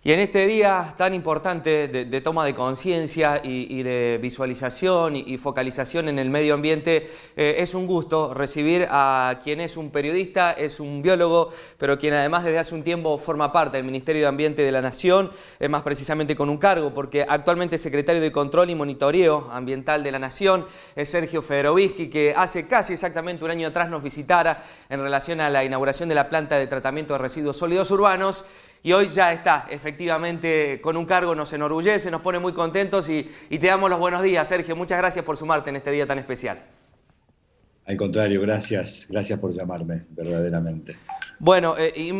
Y en este día tan importante de toma de conciencia y de visualización y focalización en el medio ambiente, es un gusto recibir a quien es un periodista, es un biólogo, pero quien además desde hace un tiempo forma parte del Ministerio de Ambiente de la Nación, más precisamente con un cargo, porque actualmente es secretario de Control y Monitoreo Ambiental de la Nación, es Sergio Federovisky, que hace casi exactamente un año atrás nos visitara en relación a la inauguración de la planta de tratamiento de residuos sólidos urbanos. Y hoy ya está, efectivamente, con un cargo, nos enorgullece, nos pone muy contentos y te damos los buenos días, Sergio. Muchas gracias por sumarte en este día tan especial. Al contrario, gracias por llamarme, verdaderamente. Bueno,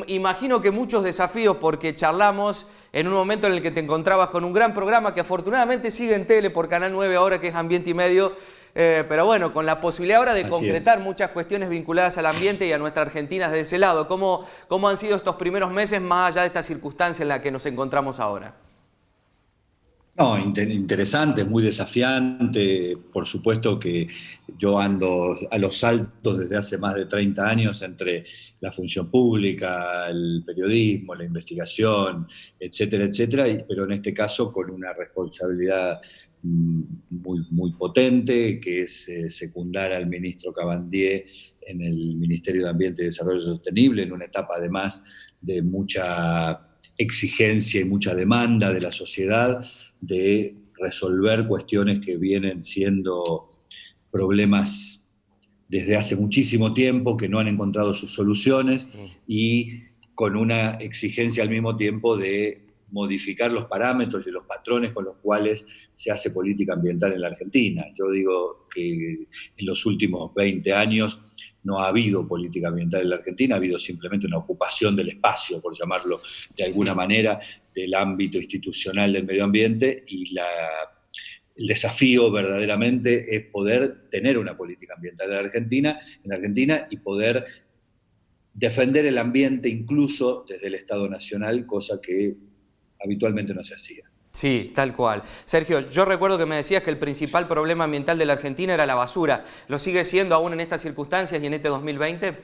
imagino que muchos desafíos porque charlamos en un momento en el que te encontrabas con un gran programa que afortunadamente sigue en tele por Canal 9 ahora, que es Ambiente y Medio, pero bueno, con la posibilidad ahora de Así concretar muchas cuestiones vinculadas al ambiente y a nuestra Argentina desde ese lado. ¿Cómo han sido estos primeros meses más allá de esta circunstancia en la que nos encontramos ahora? No, interesante, muy desafiante. Por supuesto que yo ando a los saltos desde hace más de 30 años entre la función pública, el periodismo, la investigación, etcétera, etcétera, pero en este caso con una responsabilidad muy potente, que es secundar al ministro Cabandier en el Ministerio de Ambiente y Desarrollo Sostenible, en una etapa además de mucha exigencia y mucha demanda de la sociedad de resolver cuestiones que vienen siendo problemas desde hace muchísimo tiempo, que no han encontrado sus soluciones y con una exigencia al mismo tiempo de modificar los parámetros y los patrones con los cuales se hace política ambiental en la Argentina. Yo digo que en los últimos 20 años no ha habido política ambiental en la Argentina, ha habido simplemente una ocupación del espacio, por llamarlo de alguna manera, del ámbito institucional del medio ambiente, y el desafío verdaderamente es poder tener una política ambiental en la Argentina y poder defender el ambiente incluso desde el Estado Nacional, cosa que habitualmente no se hacía. Sí, tal cual. Sergio, yo recuerdo que me decías que el principal problema ambiental de la Argentina era la basura. ¿Lo sigue siendo aún en estas circunstancias y en este 2020?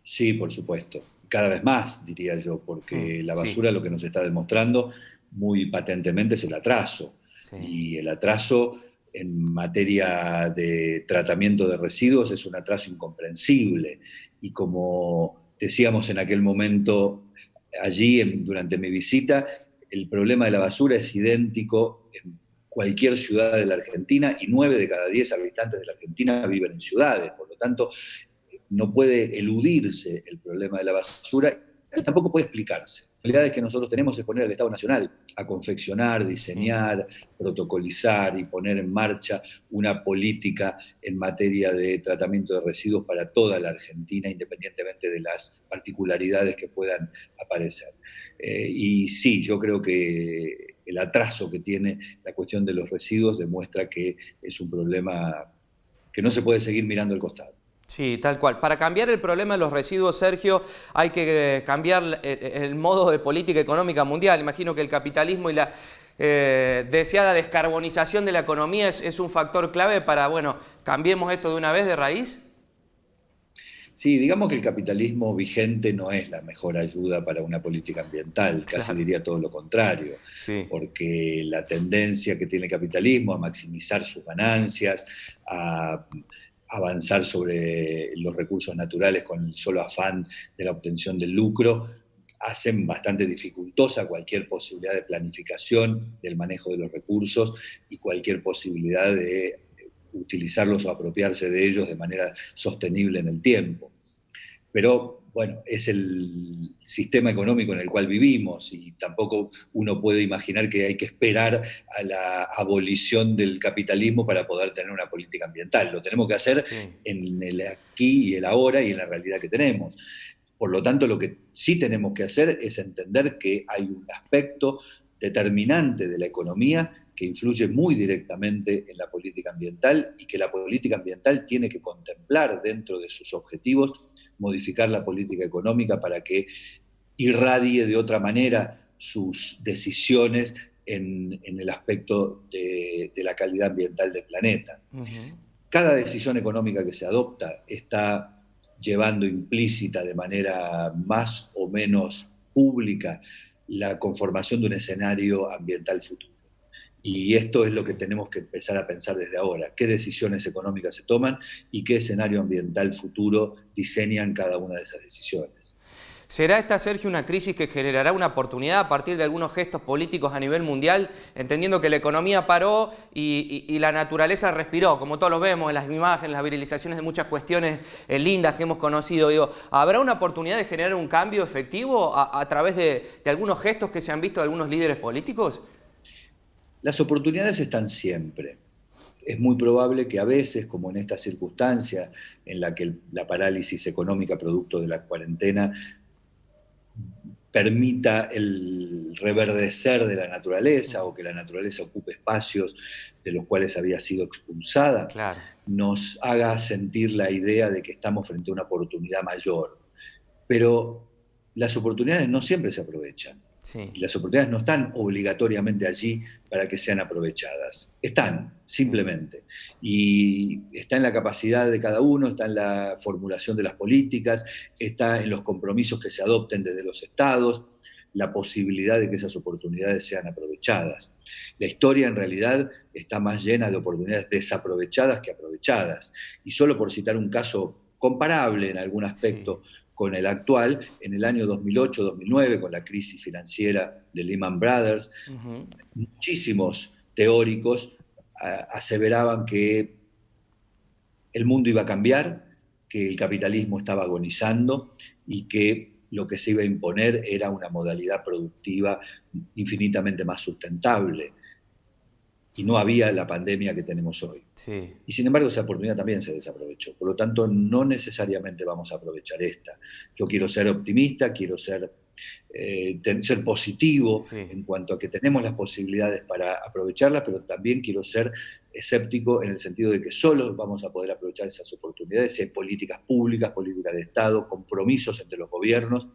Sí, por supuesto. Cada vez más, diría yo, porque la Sí, basura lo que nos está demostrando muy patentemente es el atraso. sí. Y el atraso en materia de tratamiento de residuos es un atraso incomprensible. Y como decíamos en aquel momento, allí durante mi visita, el problema de la basura es idéntico en cualquier ciudad de la Argentina, y 9 de cada 10 habitantes de la Argentina viven en ciudades. Por lo tanto, no puede eludirse el problema de la basura, y tampoco puede explicarse. La realidad es que nosotros tenemos que poner al Estado Nacional a confeccionar, diseñar, protocolizar y poner en marcha una política en materia de tratamiento de residuos para toda la Argentina, independientemente de las particularidades que puedan aparecer. Y sí, yo creo que el atraso que tiene la cuestión de los residuos demuestra que es un problema que no se puede seguir mirando al costado. Sí, tal cual. Para cambiar el problema de los residuos, Sergio, hay que cambiar el modo de política económica mundial. Imagino que el capitalismo y la deseada descarbonización de la economía es un factor clave para, bueno, cambiemos esto de una vez de raíz. Sí, digamos que el capitalismo vigente no es la mejor ayuda para una política ambiental, casi Claro, diría todo lo contrario, sí. porque la tendencia que tiene el capitalismo a maximizar sus ganancias, a avanzar sobre los recursos naturales con el solo afán de la obtención del lucro, hacen bastante dificultosa cualquier posibilidad de planificación del manejo de los recursos y cualquier posibilidad de utilizarlos o apropiarse de ellos de manera sostenible en el tiempo. Pero bueno, es el sistema económico en el cual vivimos, y tampoco uno puede imaginar que hay que esperar a la abolición del capitalismo para poder tener una política ambiental. Lo tenemos que hacer Sí. en el aquí y el ahora y en la realidad que tenemos. Por lo tanto, lo que sí tenemos que hacer es entender que hay un aspecto determinante de la economía que influye muy directamente en la política ambiental, y que la política ambiental tiene que contemplar dentro de sus objetivos modificar la política económica para que irradie de otra manera sus decisiones en el aspecto de la calidad ambiental del planeta. Ujú. Cada decisión económica que se adopta está llevando implícita de manera más o menos pública la conformación de un escenario ambiental futuro. Y esto es lo que tenemos que empezar a pensar desde ahora. ¿Qué decisiones económicas se toman y qué escenario ambiental futuro diseñan cada una de esas decisiones? ¿Será esta, Sergio, una crisis que generará una oportunidad a partir de algunos gestos políticos a nivel mundial, entendiendo que la economía paró y la naturaleza respiró, como todos lo vemos en las imágenes, las viralizaciones de muchas cuestiones lindas que hemos conocido? Digo, ¿habrá una oportunidad de generar un cambio efectivo a través de algunos gestos que se han visto de algunos líderes políticos? Las oportunidades están siempre. Es muy probable que a veces, como en esta circunstancia en la que la parálisis económica producto de la cuarentena permita el reverdecer de la naturaleza o que la naturaleza ocupe espacios de los cuales había sido expulsada, Claro. nos haga sentir la idea de que estamos frente a una oportunidad mayor. Pero las oportunidades no siempre se aprovechan. Sí. Y las oportunidades no están obligatoriamente allí para que sean aprovechadas. Están, simplemente. Y está en la capacidad de cada uno, está en la formulación de las políticas, está en los compromisos que se adopten desde los estados, la posibilidad de que esas oportunidades sean aprovechadas. La historia en realidad está más llena de oportunidades desaprovechadas que aprovechadas. Y solo por citar un caso comparable en algún aspecto, sí, con el actual, en el año 2008-2009, con la crisis financiera de Lehman Brothers, muchísimos teóricos aseveraban que el mundo iba a cambiar, que el capitalismo estaba agonizando y que lo que se iba a imponer era una modalidad productiva infinitamente más sustentable. Y no había la pandemia que tenemos hoy. Sí. Y sin embargo esa oportunidad también se desaprovechó. Por lo tanto, no necesariamente vamos a aprovechar esta. Yo quiero ser optimista, quiero ser positivo, sí, en cuanto a que tenemos las posibilidades para aprovecharlas, pero también quiero ser escéptico en el sentido de que solo vamos a poder aprovechar esas oportunidades si hay políticas públicas, políticas de Estado, compromisos entre los gobiernos,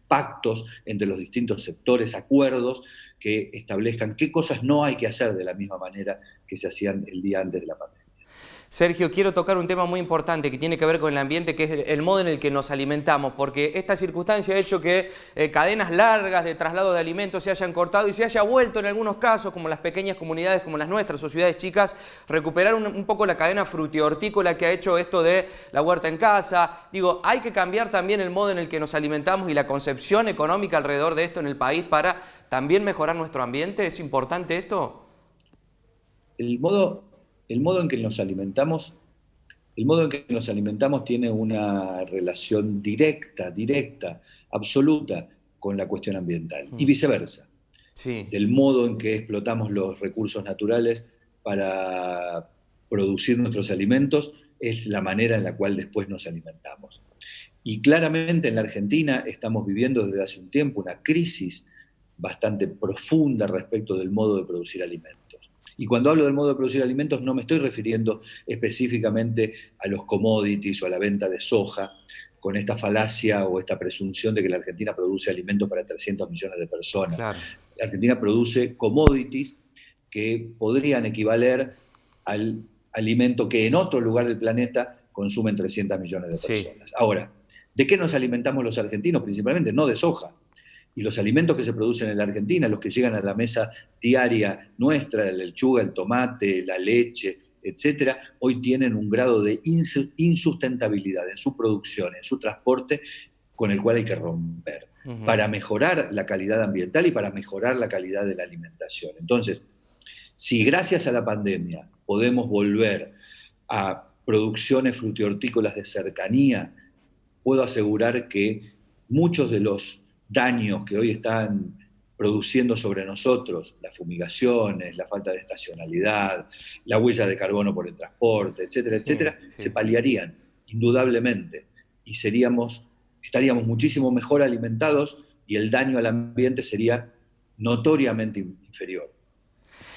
pactos entre los distintos sectores, acuerdos que establezcan qué cosas no hay que hacer de la misma manera que se hacían el día antes de la pandemia. Sergio, quiero tocar un tema muy importante que tiene que ver con el ambiente, que es el modo en el que nos alimentamos, porque esta circunstancia ha hecho que cadenas largas de traslado de alimentos se hayan cortado y se haya vuelto en algunos casos, como las pequeñas comunidades como las nuestras o ciudades chicas, recuperar un poco la cadena frutihortícola que ha hecho esto de la huerta en casa. Digo, hay que cambiar también el modo en el que nos alimentamos y la concepción económica alrededor de esto en el país para también mejorar nuestro ambiente. ¿Es importante esto? El modo en que nos alimentamos tiene una relación directa, absoluta con la cuestión ambiental y viceversa. Sí. Del modo en que explotamos los recursos naturales para producir nuestros alimentos es la manera en la cual después nos alimentamos. Y claramente en la Argentina estamos viviendo desde hace un tiempo una crisis bastante profunda respecto del modo de producir alimentos. Y cuando hablo del modo de producir alimentos no me estoy refiriendo específicamente a los commodities o a la venta de soja, con esta falacia o esta presunción de que la Argentina produce alimentos para 300 millones de personas. Claro. La Argentina produce commodities que podrían equivaler al alimento que en otro lugar del planeta consumen 300 millones de personas. Sí. Ahora, ¿de qué nos alimentamos los argentinos principalmente? No de soja. Y los alimentos que se producen en la Argentina, los que llegan a la mesa diaria nuestra, la lechuga, el tomate, la leche, etcétera, hoy tienen un grado de insustentabilidad en su producción, en su transporte, con el cual hay que romper, para mejorar la calidad ambiental y para mejorar la calidad de la alimentación. Entonces, si gracias a la pandemia podemos volver a producciones frutihortícolas de cercanía, puedo asegurar que muchos de los daños que hoy están produciendo sobre nosotros, las fumigaciones, la falta de estacionalidad, la huella de carbono por el transporte, etcétera, etcétera, se paliarían, indudablemente, y estaríamos muchísimo mejor alimentados y el daño al ambiente sería notoriamente inferior.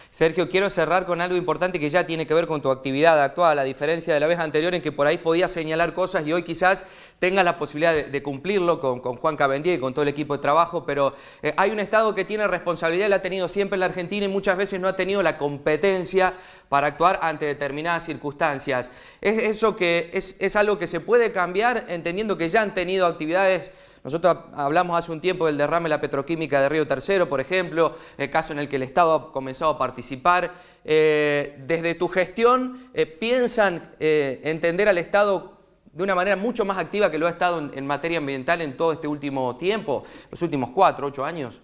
Sergio, quiero cerrar con algo importante que ya tiene que ver con tu actividad actual, a diferencia de la vez anterior en que por ahí podías señalar cosas y hoy quizás tengas la posibilidad de cumplirlo con Juan Cabendier y con todo el equipo de trabajo, pero hay un Estado que tiene responsabilidad, la ha tenido siempre en la Argentina y muchas veces no ha tenido la competencia para actuar ante determinadas circunstancias. ¿Es algo que se puede cambiar entendiendo que ya han tenido actividades Nosotros hablamos hace un tiempo del derrame de la petroquímica de Río Tercero, por ejemplo, el caso en el que el Estado ha comenzado a participar. Desde tu gestión, ¿piensan entender al Estado de una manera mucho más activa que lo ha estado en materia ambiental en todo este último tiempo, los últimos 4, 8 años?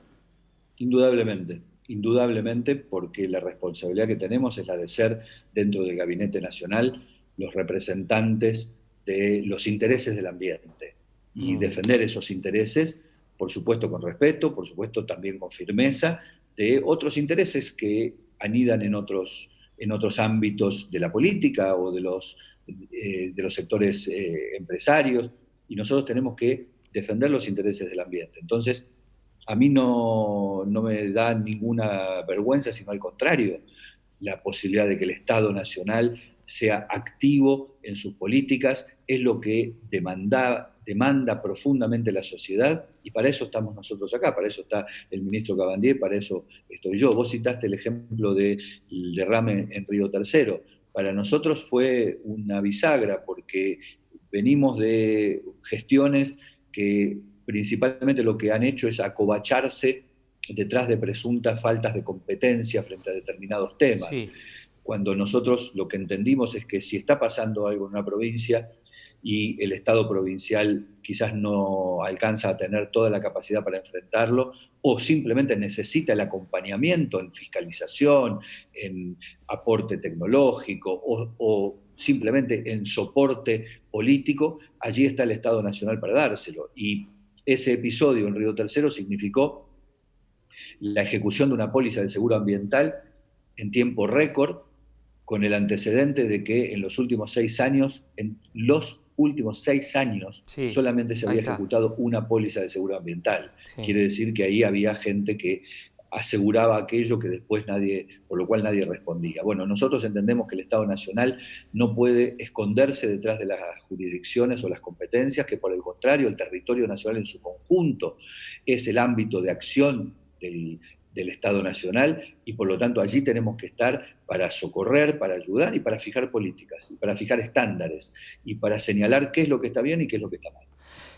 Indudablemente, indudablemente, porque la responsabilidad que tenemos es la de ser, dentro del Gabinete Nacional, los representantes de los intereses del ambiente y defender esos intereses, por supuesto con respeto, por supuesto también con firmeza, de otros intereses que anidan en otros ámbitos de la política o de los sectores empresarios, y nosotros tenemos que defender los intereses del ambiente. Entonces, a mí no me da ninguna vergüenza, sino al contrario, la posibilidad de que el Estado Nacional sea activo en sus políticas, es lo que demanda profundamente la sociedad, y para eso estamos nosotros acá, para eso está el ministro Cabandier, para eso estoy yo. Vos citaste el ejemplo del derrame en Río Tercero. Para nosotros fue una bisagra, porque venimos de gestiones que principalmente lo que han hecho es acobacharse detrás de presuntas faltas de competencia frente a determinados temas. Sí. Cuando nosotros lo que entendimos es que si está pasando algo en una provincia y el Estado provincial quizás no alcanza a tener toda la capacidad para enfrentarlo, o simplemente necesita el acompañamiento en fiscalización, en aporte tecnológico, o simplemente en soporte político, allí está el Estado Nacional para dárselo. Y ese episodio en Río Tercero significó la ejecución de una póliza de seguro ambiental en tiempo récord, con el antecedente de que en los últimos 6 años, sí, solamente se había ejecutado una póliza de seguro ambiental. Sí. Quiere decir que ahí había gente que aseguraba aquello que después por lo cual nadie respondía. Bueno, nosotros entendemos que el Estado Nacional no puede esconderse detrás de las jurisdicciones o las competencias, que por el contrario, el territorio nacional en su conjunto es el ámbito de acción del Estado Nacional, y por lo tanto allí tenemos que estar para socorrer, para ayudar y para fijar políticas, y para fijar estándares, y para señalar qué es lo que está bien y qué es lo que está mal.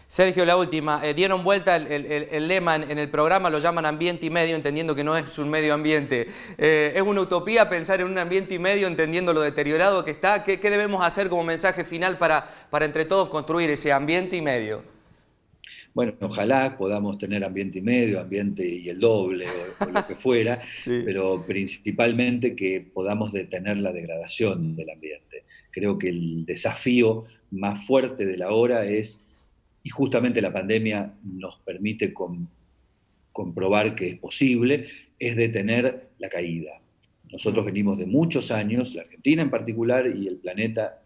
Sergio, la última. Dieron vuelta el lema en el programa, lo llaman ambiente y medio, entendiendo que no es un medio ambiente. ¿Es una utopía pensar en un ambiente y medio, entendiendo lo deteriorado que está? ¿Qué debemos hacer como mensaje final para entre todos construir ese ambiente y medio? Bueno, ojalá podamos tener ambiente y medio, ambiente y el doble, o lo que fuera, sí, pero principalmente que podamos detener la degradación del ambiente. Creo que el desafío más fuerte de la hora es, y justamente la pandemia nos permite comprobar que es posible, es detener la caída. Nosotros venimos de muchos años, la Argentina en particular y el planeta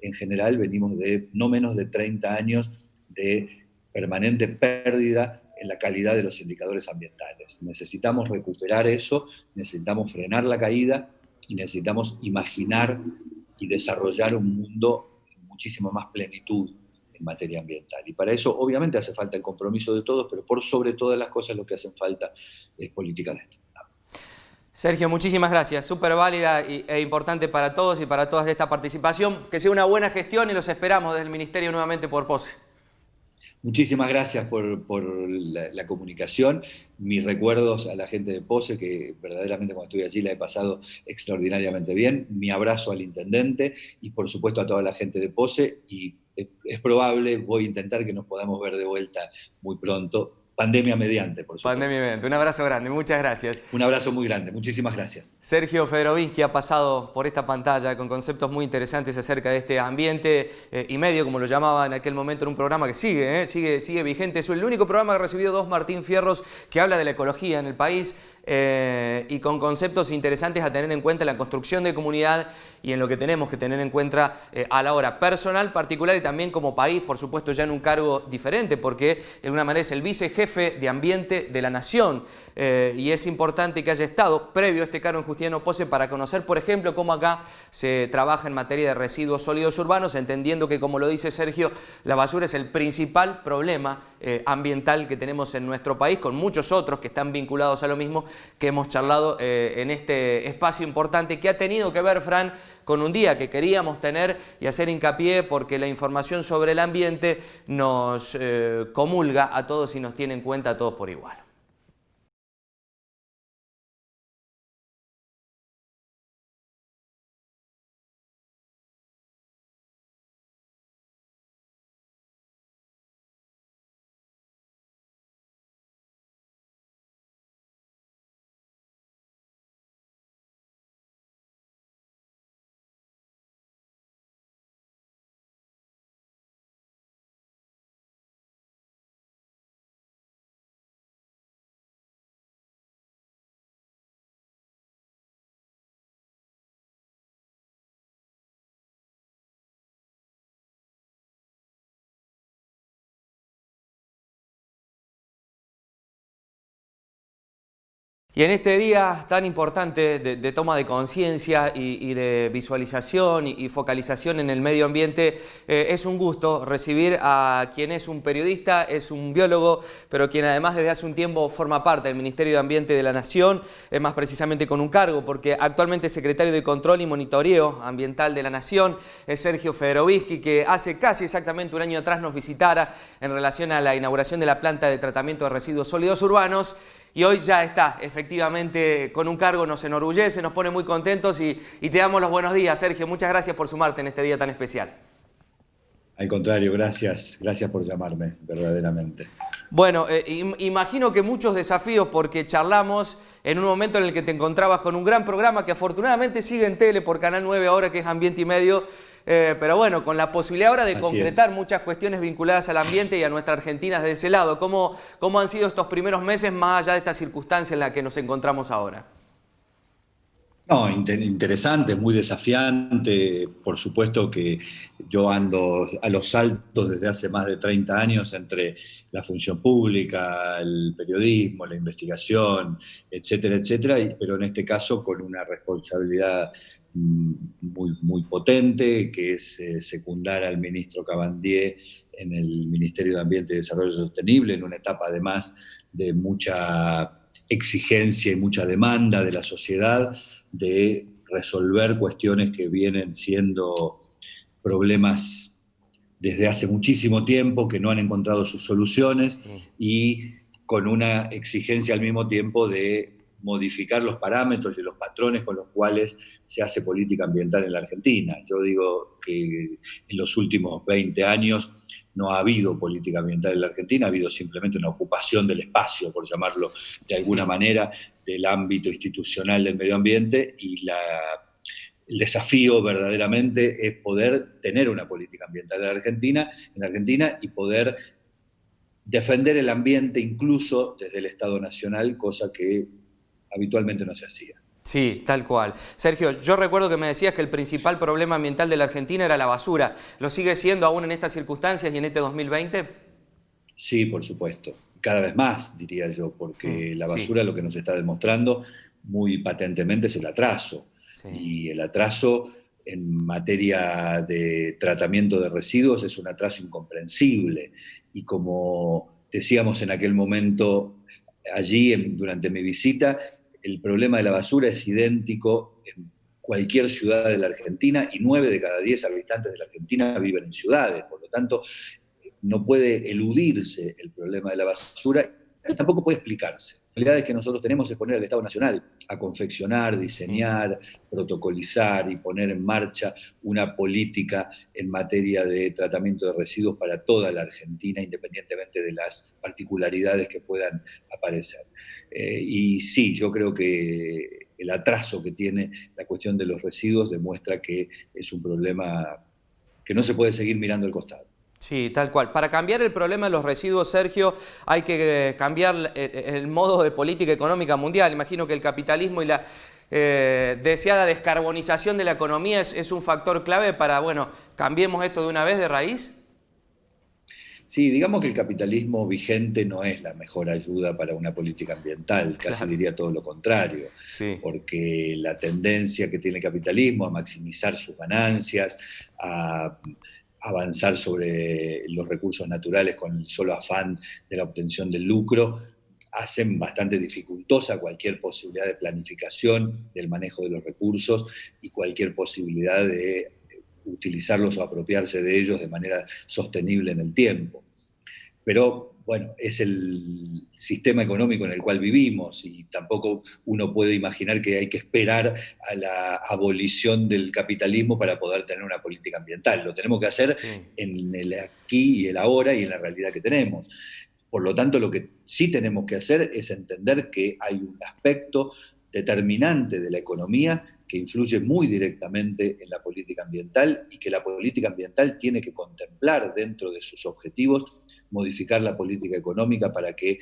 en general, venimos de no menos de 30 años de permanente pérdida en la calidad de los indicadores ambientales. Necesitamos recuperar eso, necesitamos frenar la caída y necesitamos imaginar y desarrollar un mundo en muchísima más plenitud en materia ambiental. Y para eso obviamente hace falta el compromiso de todos, pero por sobre todas las cosas lo que hacen falta es política de Estado. Sergio, muchísimas gracias. Súper válida e importante para todos y para todas de esta participación. Que sea una buena gestión y los esperamos desde el Ministerio nuevamente por POSE. Muchísimas gracias por la comunicación. Mis recuerdos a la gente de POSE, que verdaderamente cuando estuve allí la he pasado extraordinariamente bien. Mi abrazo al intendente y por supuesto a toda la gente de POSE. Y es probable, voy a intentar que nos podamos ver de vuelta muy pronto. Pandemia mediante, por supuesto. Pandemia mediante. Un abrazo grande, muchas gracias. Un abrazo muy grande, muchísimas gracias. Sergio Federovinsky ha pasado por esta pantalla con conceptos muy interesantes acerca de este ambiente y medio, como lo llamaba en aquel momento, en un programa que sigue vigente. Es el único programa que ha recibido 2 Martín Fierros, que habla de la ecología en el país y con conceptos interesantes a tener en cuenta en la construcción de comunidad y en lo que tenemos que tener en cuenta a la hora personal, particular y también como país, por supuesto ya en un cargo diferente, porque de alguna manera es el vicejefe de Ambiente de la Nación y es importante que haya estado previo a este cargo en Justiniano Posse para conocer, por ejemplo, cómo acá se trabaja en materia de residuos sólidos urbanos, entendiendo que, como lo dice Sergio, la basura es el principal problema ambiental que tenemos en nuestro país, con muchos otros que están vinculados a lo mismo, que hemos charlado en este espacio importante que ha tenido que ver, Fran, con un día que queríamos tener y hacer hincapié porque la información sobre el ambiente nos comulga a todos y nos tiene en cuenta a todos por igual. Y en este día tan importante de toma de conciencia y de visualización y focalización en el medio ambiente, es un gusto recibir a quien es un periodista, es un biólogo, pero quien además desde hace un tiempo forma parte del Ministerio de Ambiente de la Nación, más precisamente con un cargo, porque actualmente es secretario de Control y Monitoreo Ambiental de la Nación, es Sergio Federovisky, que hace casi exactamente un año atrás nos visitara en relación a la inauguración de la planta de tratamiento de residuos sólidos urbanos. Y hoy ya está, efectivamente, con un cargo, nos enorgullece, nos pone muy contentos y te damos los buenos días, Sergio. Muchas gracias por sumarte en este día tan especial. Al contrario, gracias por llamarme, verdaderamente. Bueno, imagino que muchos desafíos porque charlamos en un momento en el que te encontrabas con un gran programa que afortunadamente sigue en tele por Canal 9 ahora, que es Ambiente y Medio, pero bueno, con la posibilidad ahora de concretar muchas cuestiones vinculadas al ambiente y a nuestra Argentina desde ese lado. ¿Cómo han sido estos primeros meses más allá de esta circunstancia en la que nos encontramos ahora? No, interesante, muy desafiante. Por supuesto que yo ando a los saltos desde hace más de 30 años entre la función pública, el periodismo, la investigación, etcétera, etcétera, pero en este caso con una responsabilidad muy potente, que es secundar al ministro Cabandier en el Ministerio de Ambiente y Desarrollo Sostenible, en una etapa además de mucha exigencia y mucha demanda de la sociedad, de resolver cuestiones que vienen siendo problemas desde hace muchísimo tiempo, que no han encontrado sus soluciones, y con una exigencia al mismo tiempo de modificar los parámetros y los patrones con los cuales se hace política ambiental en la Argentina. Yo digo que en los últimos 20 años no ha habido política ambiental en la Argentina, ha habido simplemente una ocupación del espacio, por llamarlo de alguna manera, del ámbito institucional del medio ambiente, y el desafío verdaderamente es poder tener una política ambiental en la Argentina y poder defender el ambiente incluso desde el Estado Nacional, cosa que habitualmente no se hacía. Sí, tal cual. Sergio, yo recuerdo que me decías que el principal problema ambiental de la Argentina era la basura. ¿Lo sigue siendo aún en estas circunstancias y en este 2020? Sí, por supuesto. Cada vez más, diría yo, porque la basura lo que nos está demostrando muy patentemente es el atraso. Sí. Y el atraso en materia de tratamiento de residuos es un atraso incomprensible. Y como decíamos en aquel momento, allí durante mi visita, el problema de la basura es idéntico en cualquier ciudad de la Argentina, y 9 de cada 10 habitantes de la Argentina viven en ciudades. Por lo tanto, no puede eludirse el problema de la basura, y tampoco puede explicarse. La realidad es que nosotros tenemos que poner al Estado Nacional a confeccionar, diseñar, protocolizar y poner en marcha una política en materia de tratamiento de residuos para toda la Argentina, independientemente de las particularidades que puedan aparecer. Y sí, yo creo que el atraso que tiene la cuestión de los residuos demuestra que es un problema que no se puede seguir mirando al costado. Sí, tal cual. Para cambiar el problema de los residuos, Sergio, hay que cambiar el modo de política económica mundial. Imagino que el capitalismo y la deseada descarbonización de la economía es un factor clave para, bueno, cambiemos esto de una vez de raíz. Sí, digamos que el capitalismo vigente no es la mejor ayuda para una política ambiental, casi diría todo lo contrario, porque la tendencia que tiene el capitalismo a maximizar sus ganancias, a avanzar sobre los recursos naturales con el solo afán de la obtención del lucro, hacen bastante dificultosa cualquier posibilidad de planificación del manejo de los recursos y cualquier posibilidad de utilizarlos o apropiarse de ellos de manera sostenible en el tiempo. Pero bueno, es el sistema económico en el cual vivimos y tampoco uno puede imaginar que hay que esperar a la abolición del capitalismo para poder tener una política ambiental. Lo tenemos que hacer en el aquí y el ahora y en la realidad que tenemos. Por lo tanto, lo que sí tenemos que hacer es entender que hay un aspecto determinante de la economía que influye muy directamente en la política ambiental y que la política ambiental tiene que contemplar dentro de sus objetivos modificar la política económica para que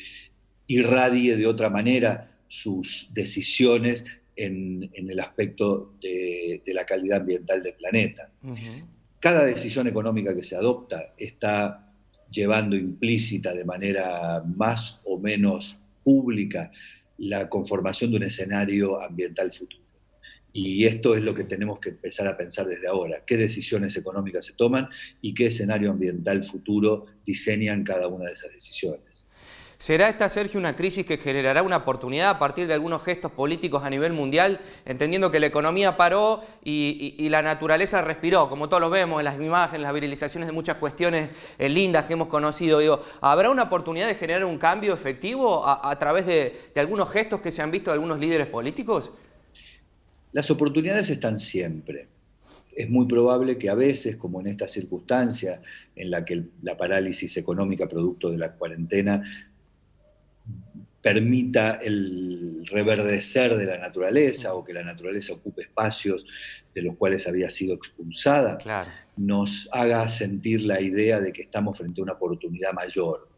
irradie de otra manera sus decisiones en el aspecto de la calidad ambiental del planeta. Cada decisión económica que se adopta está llevando implícita de manera más o menos pública la conformación de un escenario ambiental futuro. Y esto es lo que tenemos que empezar a pensar desde ahora. ¿Qué decisiones económicas se toman y qué escenario ambiental futuro diseñan cada una de esas decisiones? ¿Será esta, Sergio, una crisis que generará una oportunidad a partir de algunos gestos políticos a nivel mundial, entendiendo que la economía paró y la naturaleza respiró, como todos lo vemos en las imágenes, las viralizaciones de muchas cuestiones lindas que hemos conocido? Digo, ¿habrá una oportunidad de generar un cambio efectivo a través de algunos gestos que se han visto de algunos líderes políticos? Las oportunidades están siempre. Es muy probable que a veces, como en esta circunstancia en la que la parálisis económica producto de la cuarentena permita el reverdecer de la naturaleza o que la naturaleza ocupe espacios de los cuales había sido expulsada, Claro. nos haga sentir la idea de que estamos frente a una oportunidad mayor.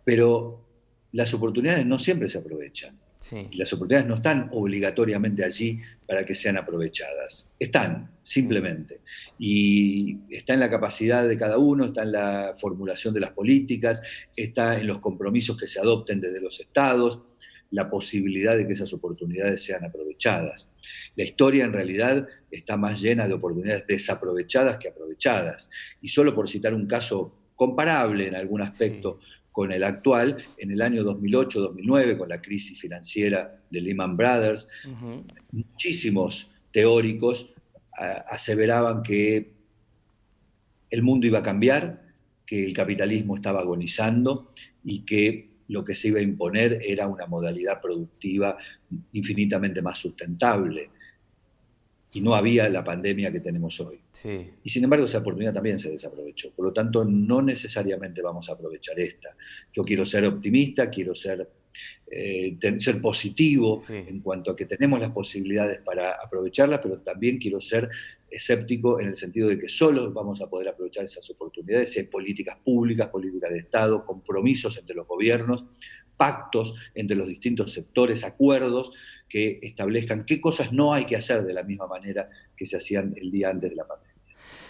Pero las oportunidades no siempre se aprovechan. Sí. Y las oportunidades no están obligatoriamente allí para que sean aprovechadas. Están, simplemente. Y está en la capacidad de cada uno, está en la formulación de las políticas, está en los compromisos que se adopten desde los estados, la posibilidad de que esas oportunidades sean aprovechadas. La historia en realidad está más llena de oportunidades desaprovechadas que aprovechadas. Y solo por citar un caso comparable en algún aspecto, sí, con el actual, en el año 2008-2009, con la crisis financiera de Lehman Brothers, muchísimos teóricos aseveraban que el mundo iba a cambiar, que el capitalismo estaba agonizando y que lo que se iba a imponer era una modalidad productiva infinitamente más sustentable. Y no había la pandemia que tenemos hoy. Sí. Y sin embargo esa oportunidad también se desaprovechó. Por lo tanto, no necesariamente vamos a aprovechar esta. Yo quiero ser optimista, quiero ser positivo, sí, en cuanto a que tenemos las posibilidades para aprovecharlas, pero también quiero ser escéptico en el sentido de que solo vamos a poder aprovechar esas oportunidades si hay políticas públicas, políticas de Estado, compromisos entre los gobiernos, pactos entre los distintos sectores, acuerdos que establezcan qué cosas no hay que hacer de la misma manera que se hacían el día antes de la pandemia.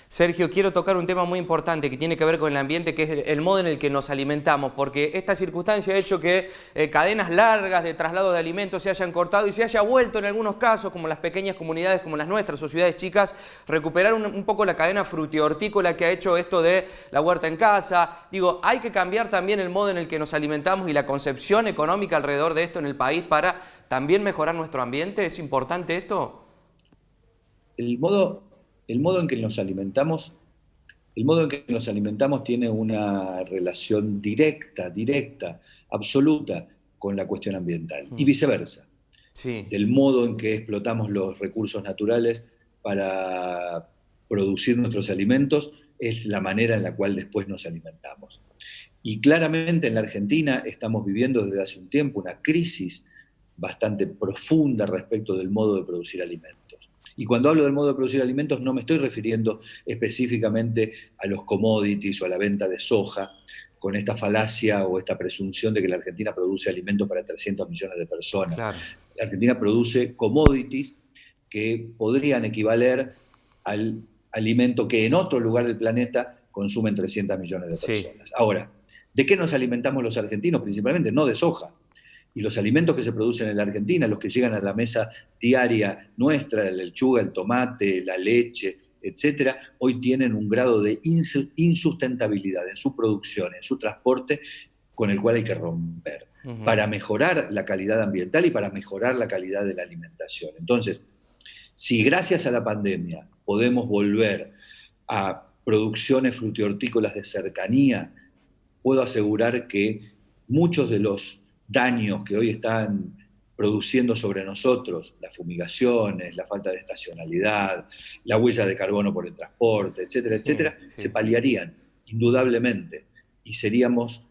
Sergio, quiero tocar un tema muy importante que tiene que ver con el ambiente, que es el modo en el que nos alimentamos, porque esta circunstancia ha hecho que cadenas largas de traslado de alimentos se hayan cortado y se haya vuelto en algunos casos, como las pequeñas comunidades como las nuestras o ciudades chicas, recuperar un poco la cadena frutihortícola que ha hecho esto de la huerta en casa. Digo, hay que cambiar también el modo en el que nos alimentamos y la concepción económica alrededor de esto en el país para también mejorar nuestro ambiente. ¿Es importante esto? El modo en que nos alimentamos tiene una relación directa, absoluta con la cuestión ambiental y viceversa. Sí. Del modo en que explotamos los recursos naturales para producir nuestros alimentos es la manera en la cual después nos alimentamos. Y claramente en la Argentina estamos viviendo desde hace un tiempo una crisis bastante profunda respecto del modo de producir alimentos. Y cuando hablo del modo de producir alimentos no me estoy refiriendo específicamente a los commodities o a la venta de soja, con esta falacia o esta presunción de que la Argentina produce alimentos para 300 millones de personas. Claro. La Argentina produce commodities que podrían equivaler al alimento que en otro lugar del planeta consumen 300 millones de personas. Sí. Ahora, ¿de qué nos alimentamos los argentinos? Principalmente no de soja. Y los alimentos que se producen en la Argentina, los que llegan a la mesa diaria nuestra, la lechuga, el tomate, la leche, etcétera, hoy tienen un grado de insustentabilidad en su producción, en su transporte, con el cual hay que romper. para mejorar la calidad ambiental y para mejorar la calidad de la alimentación. Entonces, si gracias a la pandemia podemos volver a producciones frutihortícolas de cercanía, puedo asegurar que muchos de los daños que hoy están produciendo sobre nosotros, las fumigaciones, la falta de estacionalidad, la huella de carbono por el transporte, etcétera, etcétera, se paliarían indudablemente y estaríamos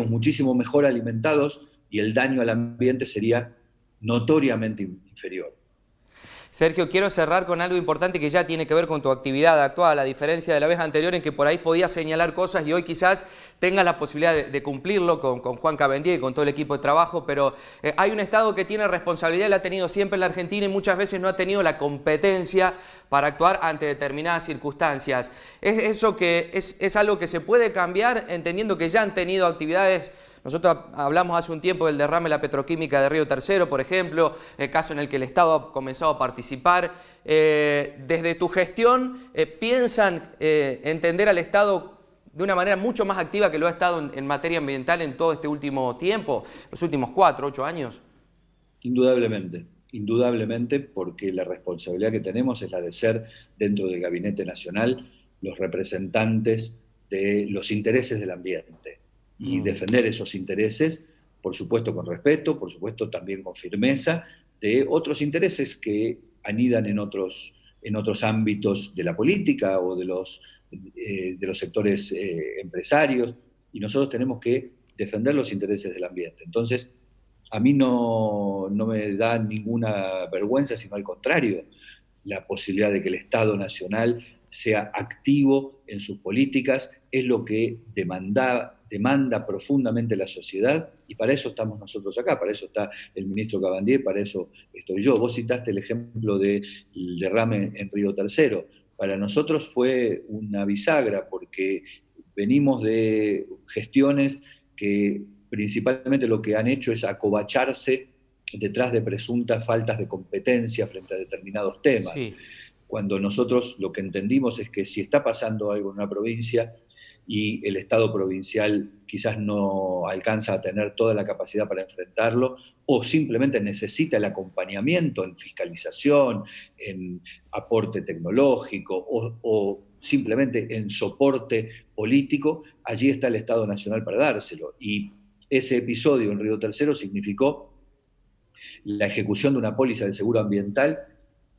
muchísimo mejor alimentados y el daño al ambiente sería notoriamente inferior. Sergio, quiero cerrar con algo importante que ya tiene que ver con tu actividad actual, a diferencia de la vez anterior en que por ahí podías señalar cosas y hoy quizás tengas la posibilidad de cumplirlo con Juan Cabandier y con todo el equipo de trabajo, pero hay un Estado que tiene responsabilidad, la ha tenido siempre en la Argentina y muchas veces no ha tenido la competencia para actuar ante determinadas circunstancias. ¿Es algo que se puede cambiar entendiendo que ya han tenido actividades? Nosotros hablamos hace un tiempo del derrame de la petroquímica de Río Tercero, por ejemplo, el caso en el que el Estado ha comenzado a participar. Desde tu gestión, ¿piensan entender al Estado de una manera mucho más activa que lo ha estado en materia ambiental en todo este último tiempo, los últimos 4, 8 años? Indudablemente, indudablemente, porque la responsabilidad que tenemos es la de ser, dentro del Gabinete Nacional, los representantes de los intereses del ambiente. Y defender esos intereses, por supuesto con respeto, por supuesto también con firmeza, de otros intereses que anidan en otros ámbitos de la política o de los sectores empresarios, y nosotros tenemos que defender los intereses del ambiente. Entonces, a mí no me da ninguna vergüenza, sino al contrario, la posibilidad de que el Estado Nacional sea activo en sus políticas, es lo que demanda profundamente la sociedad, y para eso estamos nosotros acá, para eso está el ministro Cabandier, para eso estoy yo. Vos citaste el ejemplo del derrame en Río Tercero. Para nosotros fue una bisagra, porque venimos de gestiones que principalmente lo que han hecho es acovacharse detrás de presuntas faltas de competencia frente a determinados temas. Sí. Cuando nosotros lo que entendimos es que si está pasando algo en una provincia y el Estado provincial quizás no alcanza a tener toda la capacidad para enfrentarlo, o simplemente necesita el acompañamiento en fiscalización, en aporte tecnológico, o simplemente en soporte político, allí está el Estado Nacional para dárselo. Y ese episodio en Río Tercero significó la ejecución de una póliza de seguro ambiental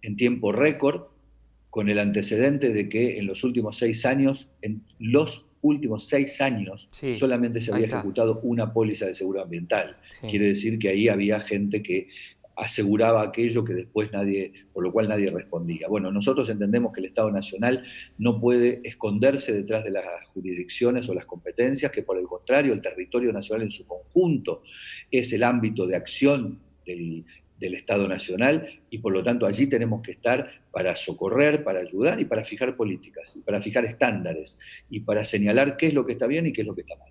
en tiempo récord, con el antecedente de que en los últimos 6 años, sí, solamente se había ejecutado una póliza de seguro ambiental. Sí. Quiere decir que ahí había gente que aseguraba aquello que después por lo cual nadie respondía. Bueno, nosotros entendemos que el Estado Nacional no puede esconderse detrás de las jurisdicciones o las competencias, que por el contrario, el territorio nacional en su conjunto es el ámbito de acción del Estado Nacional, y por lo tanto allí tenemos que estar para socorrer, para ayudar y para fijar políticas, y para fijar estándares, y para señalar qué es lo que está bien y qué es lo que está mal.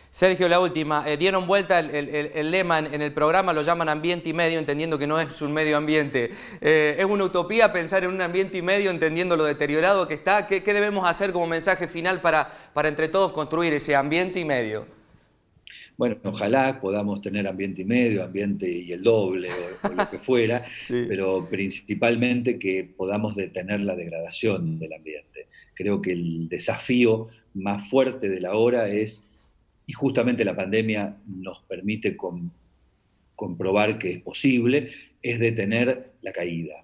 Sergio, la última. Dieron vuelta el lema en el programa, lo llaman ambiente y medio, entendiendo que no es un medio ambiente. ¿Es una utopía pensar en un ambiente y medio, entendiendo lo deteriorado que está? ¿Qué debemos hacer como mensaje final para entre todos construir ese ambiente y medio? Bueno, ojalá podamos tener ambiente y medio, ambiente y el doble, o lo que fuera, sí, pero principalmente que podamos detener la degradación del ambiente. Creo que el desafío más fuerte de la hora es, y justamente la pandemia nos permite comprobar que es posible, es detener la caída.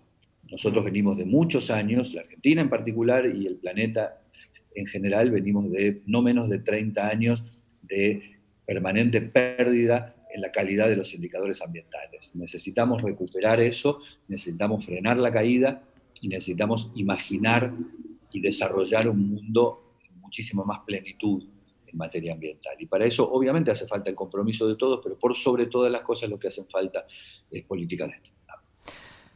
Nosotros venimos de muchos años, la Argentina en particular y el planeta en general, venimos de no menos de 30 años de permanente pérdida en la calidad de los indicadores ambientales. Necesitamos recuperar eso, necesitamos frenar la caída y necesitamos imaginar y desarrollar un mundo en muchísima más plenitud en materia ambiental. Y para eso obviamente hace falta el compromiso de todos, pero por sobre todas las cosas lo que hacen falta es política de Estado.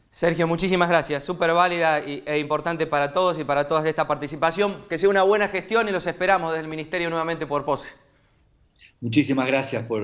Sergio, muchísimas gracias. Súper válida e importante para todos y para todas esta participación. Que sea una buena gestión y los esperamos desde el Ministerio nuevamente por POSE. Muchísimas gracias por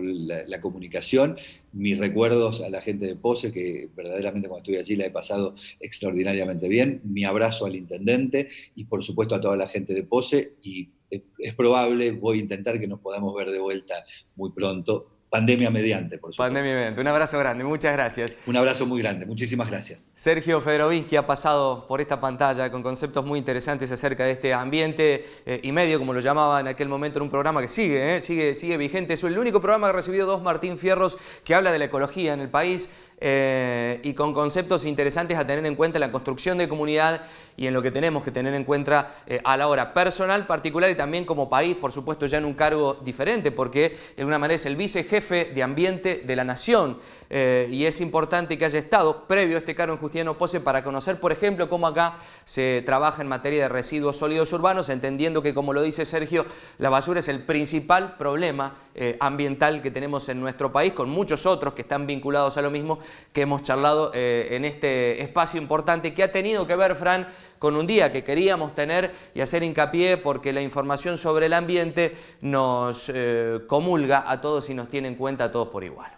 la comunicación. Mis recuerdos a la gente de POSE, que verdaderamente cuando estuve allí la he pasado extraordinariamente bien. Mi abrazo al intendente y por supuesto a toda la gente de POSE. Y es probable, voy a intentar que nos podamos ver de vuelta muy pronto, pandemia mediante, por supuesto. Pandemia mediante. Un abrazo grande, muchas gracias. Un abrazo muy grande, muchísimas gracias. Sergio Federovinsky ha pasado por esta pantalla con conceptos muy interesantes acerca de este ambiente y medio, como lo llamaba en aquel momento, en un programa que sigue vigente. Es el único programa que ha recibido 2 Martín Fierros que habla de la ecología en el país y con conceptos interesantes a tener en cuenta en la construcción de comunidad y en lo que tenemos que tener en cuenta a la hora personal, particular y también como país, por supuesto ya en un cargo diferente, porque de alguna manera es el vicejefe de ambiente de la nación y es importante que haya estado previo a este cargo en Justiniano Posse para conocer, por ejemplo, cómo acá se trabaja en materia de residuos sólidos urbanos, entendiendo que, como lo dice Sergio, la basura es el principal problema ambiental que tenemos en nuestro país, con muchos otros que están vinculados a lo mismo que hemos charlado en este espacio importante que ha tenido que ver, Fran, con un día que queríamos tener y hacer hincapié porque la información sobre el ambiente nos comulga a todos y nos tiene en cuenta a todos por igual.